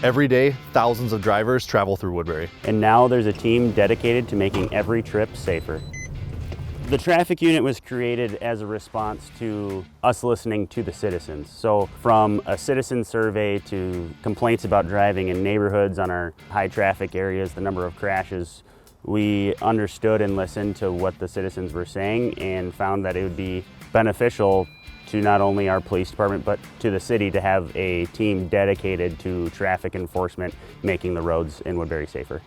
Every day, thousands of drivers travel through Woodbury. And now there's a team dedicated to making every trip safer. The traffic unit was created as a response to us listening to the citizens. So from a citizen survey to complaints about driving in neighborhoods on our high traffic areas, the number of crashes, we understood and listened to what the citizens were saying and found that it would be beneficial to not only our police department, but to the city to have a team dedicated to traffic enforcement, making the roads in Woodbury safer.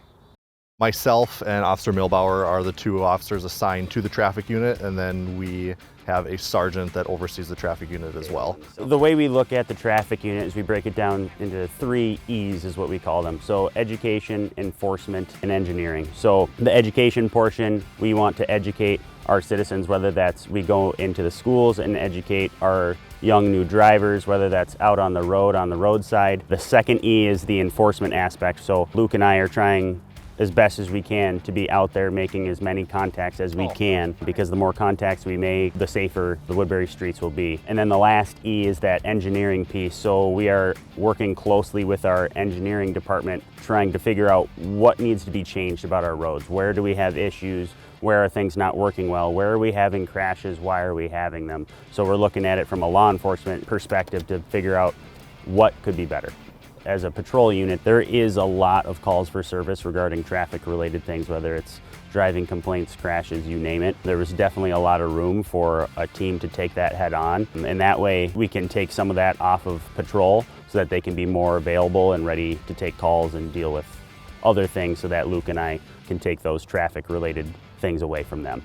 Myself and Officer Milbauer are the two officers assigned to the traffic unit, and then we have a sergeant that oversees the traffic unit as well. The way we look at the traffic unit is we break it down into 3 E's is what we call them. So education, enforcement, and engineering. So the education portion, we want to educate our citizens, whether that's we go into the schools and educate our young new drivers, whether that's out on the roadside. The second E is the enforcement aspect. So Luke and I are trying as best as we can to be out there making as many contacts as we can, because the more contacts we make, the safer the Woodbury streets will be. And then the last E is that engineering piece. So we are working closely with our engineering department, trying to figure out what needs to be changed about our roads. Where do we have issues? Where are things not working well? Where are we having crashes? Why are we having them? So we're looking at it from a law enforcement perspective to figure out what could be better. As a patrol unit, there is a lot of calls for service regarding traffic-related things, whether it's driving complaints, crashes, you name it. There was definitely a lot of room for a team to take that head on, and that way we can take some of that off of patrol so that they can be more available and ready to take calls and deal with other things so that Luke and I can take those traffic-related things away from them.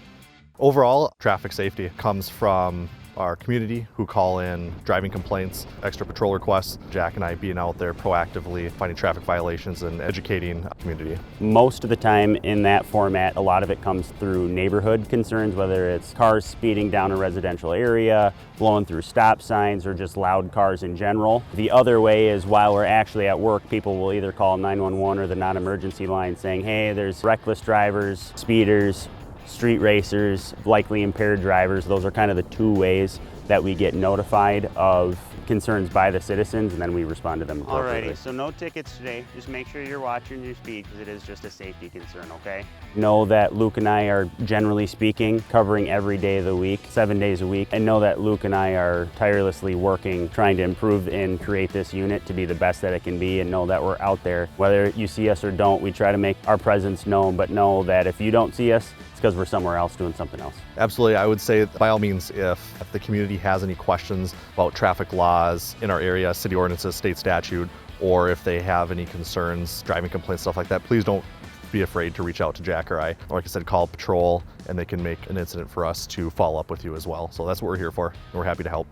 Overall, traffic safety comes from our community who call in driving complaints, extra patrol requests, Jack and I being out there proactively finding traffic violations and educating the community. Most of the time in that format, a lot of it comes through neighborhood concerns, whether it's cars speeding down a residential area, blowing through stop signs, or just loud cars in general. The other way is while we're actually at work, people will either call 911 or the non-emergency line saying, hey, there's reckless drivers, speeders, street racers, likely impaired drivers. Those are kind of the 2 ways that we get notified of concerns by the citizens, and then we respond to them appropriately. Alrighty, so no tickets today. Just make sure you're watching your speed because it is just a safety concern, okay? Know that Luke and I are, generally speaking, covering every day of the week, 7 days a week, and know that Luke and I are tirelessly working, trying to improve and create this unit to be the best that it can be, and know that we're out there. Whether you see us or don't, we try to make our presence known, but know that if you don't see us, because we're somewhere else doing something else. Absolutely. I would say by all means, if the community has any questions about traffic laws in our area, city ordinances, state statute, or if they have any concerns, driving complaints, stuff like that, please don't be afraid to reach out to Jack or I. Like I said, call patrol and they can make an incident for us to follow up with you as well. So that's what we're here for, and we're happy to help.